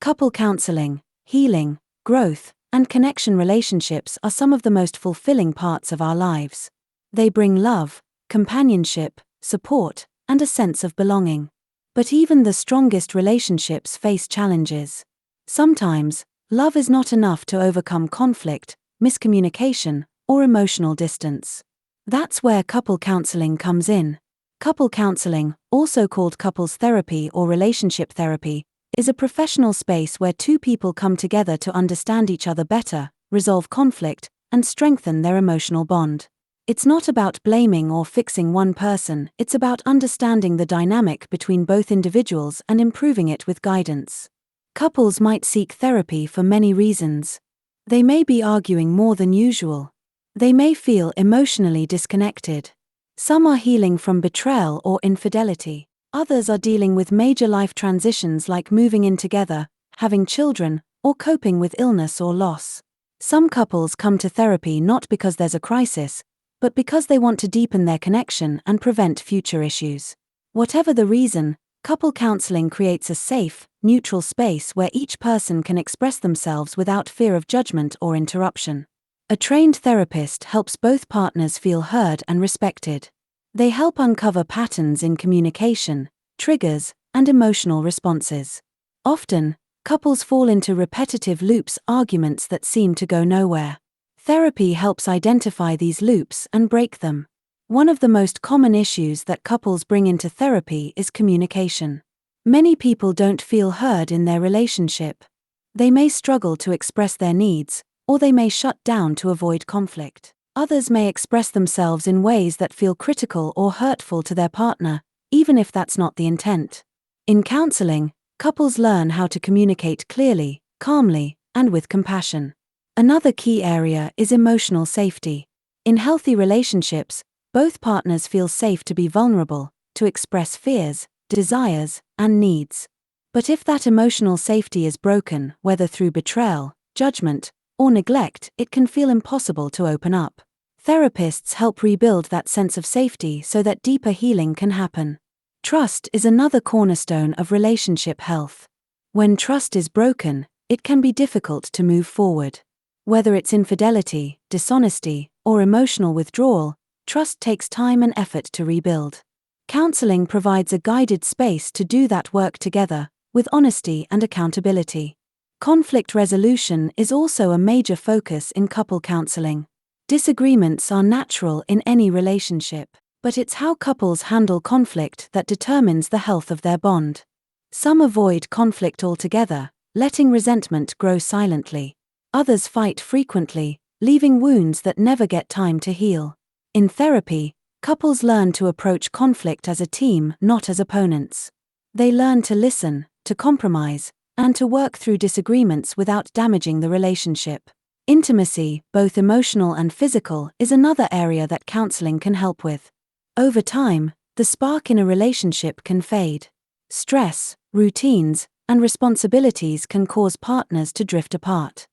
Couple counseling, healing, growth, and connection relationships are some of the most fulfilling parts of our lives. They bring love, companionship, support, and a sense of belonging. But even the strongest relationships face challenges. Sometimes, love is not enough to overcome conflict, miscommunication, or emotional distance. That's where couple counseling comes in. Couple counseling, also called couples therapy or relationship therapy, is a professional space where two people come together to understand each other better, resolve conflict, and strengthen their emotional bond. It's not about blaming or fixing one person, it's about understanding the dynamic between both individuals and improving it with guidance. Couples might seek therapy for many reasons. They may be arguing more than usual. They may feel emotionally disconnected. Some are healing from betrayal or infidelity. Others are dealing with major life transitions like moving in together, having children, or coping with illness or loss. Some couples come to therapy not because there's a crisis, but because they want to deepen their connection and prevent future issues. Whatever the reason, couple counseling creates a safe, neutral space where each person can express themselves without fear of judgment or interruption. A trained therapist helps both partners feel heard and respected. They help uncover patterns in communication, triggers, and emotional responses. Often, couples fall into repetitive loops, arguments that seem to go nowhere. Therapy helps identify these loops and break them. One of the most common issues that couples bring into therapy is communication. Many people don't feel heard in their relationship. They may struggle to express their needs, or they may shut down to avoid conflict. Others may express themselves in ways that feel critical or hurtful to their partner, even if that's not the intent. In counseling, couples learn how to communicate clearly, calmly, and with compassion. Another key area is emotional safety. In healthy relationships, both partners feel safe to be vulnerable, to express fears, desires, and needs. But if that emotional safety is broken, whether through betrayal, judgment, or neglect, it can feel impossible to open up. Therapists help rebuild that sense of safety so that deeper healing can happen. Trust is another cornerstone of relationship health. When trust is broken, it can be difficult to move forward. Whether it's infidelity, dishonesty, or emotional withdrawal, trust takes time and effort to rebuild. Counseling provides a guided space to do that work together, with honesty and accountability. Conflict resolution is also a major focus in couple counseling. Disagreements are natural in any relationship, but it's how couples handle conflict that determines the health of their bond. Some avoid conflict altogether, letting resentment grow silently. Others fight frequently, leaving wounds that never get time to heal. In therapy, couples learn to approach conflict as a team, not as opponents. They learn to listen, to compromise, and to work through disagreements without damaging the relationship. Intimacy, both emotional and physical, is another area that counseling can help with. Over time, the spark in a relationship can fade. Stress, routines, and responsibilities can cause partners to drift apart.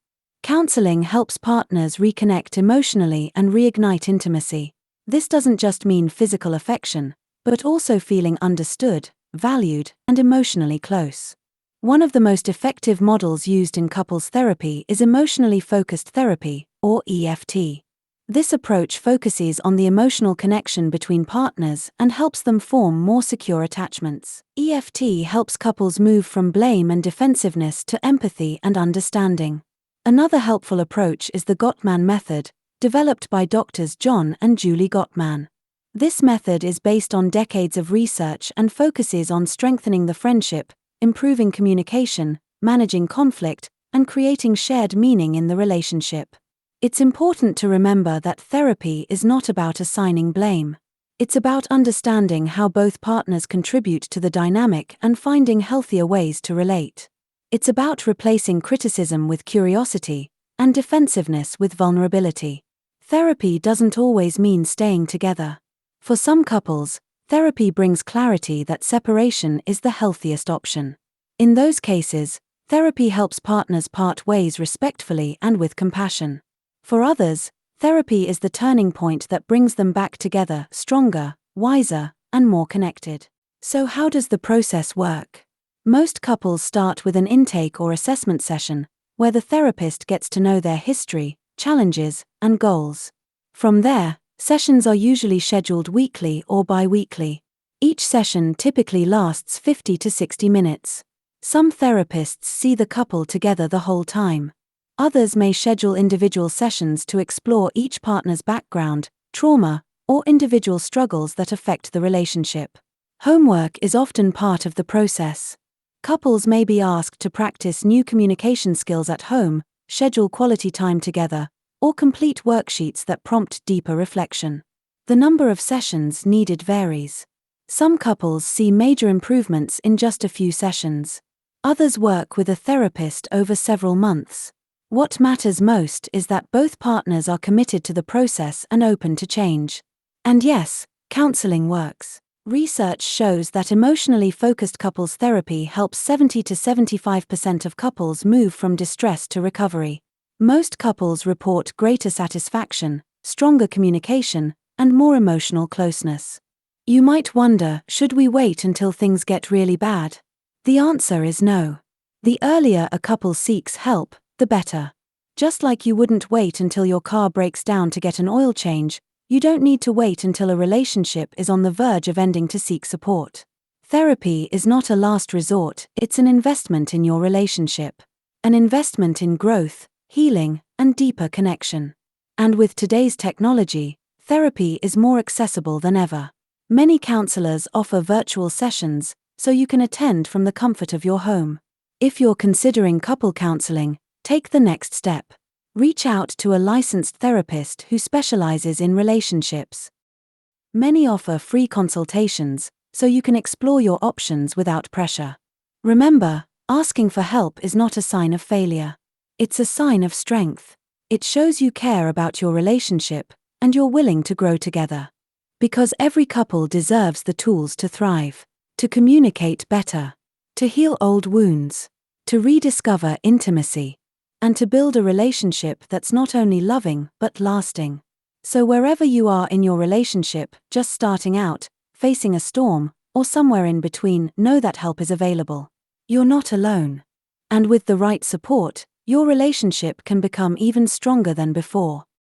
Counseling helps partners reconnect emotionally and reignite intimacy. This doesn't just mean physical affection, but also feeling understood, valued, and emotionally close. One of the most effective models used in couples therapy is emotionally focused therapy, or EFT. This approach focuses on the emotional connection between partners and helps them form more secure attachments. EFT helps couples move from blame and defensiveness to empathy and understanding. Another helpful approach is the Gottman Method, developed by Doctors John and Julie Gottman. This method is based on decades of research and focuses on strengthening the friendship, improving communication, managing conflict, and creating shared meaning in the relationship. It's important to remember that therapy is not about assigning blame. It's about understanding how both partners contribute to the dynamic and finding healthier ways to relate. It's about replacing criticism with curiosity, and defensiveness with vulnerability. Therapy doesn't always mean staying together. For some couples, therapy brings clarity that separation is the healthiest option. In those cases, therapy helps partners part ways respectfully and with compassion. For others, therapy is the turning point that brings them back together, stronger, wiser, and more connected. So how does the process work? Most couples start with an intake or assessment session, where the therapist gets to know their history, challenges, and goals. From there, sessions are usually scheduled weekly or bi-weekly. Each session typically lasts 50 to 60 minutes. Some therapists see the couple together the whole time. Others may schedule individual sessions to explore each partner's background, trauma, or individual struggles that affect the relationship. Homework is often part of the process. Couples may be asked to practice new communication skills at home, schedule quality time together, or complete worksheets that prompt deeper reflection. The number of sessions needed varies. Some couples see major improvements in just a few sessions. Others work with a therapist over several months. What matters most is that both partners are committed to the process and open to change. And yes, counseling works. Research shows that emotionally focused couples therapy helps 70 to 75% of couples move from distress to recovery. Most couples report greater satisfaction, stronger communication, and more emotional closeness. You might wonder, should we wait until things get really bad? The answer is no. The earlier a couple seeks help, the better. Just like you wouldn't wait until your car breaks down to get an oil change, you don't need to wait until a relationship is on the verge of ending to seek support. Therapy is not a last resort, it's an investment in your relationship. An investment in growth, healing, and deeper connection. And with today's technology, therapy is more accessible than ever. Many counselors offer virtual sessions, so you can attend from the comfort of your home. If you're considering couple counseling, take the next step. Reach out to a licensed therapist who specializes in relationships. Many offer free consultations, so you can explore your options without pressure. Remember, asking for help is not a sign of failure. It's a sign of strength. It shows you care about your relationship, and you're willing to grow together. Because every couple deserves the tools to thrive, to communicate better, to heal old wounds, to rediscover intimacy, and to build a relationship that's not only loving but lasting. So wherever you are in your relationship, just starting out, facing a storm, or somewhere in between, know that help is available. You're not alone. And with the right support, your relationship can become even stronger than before.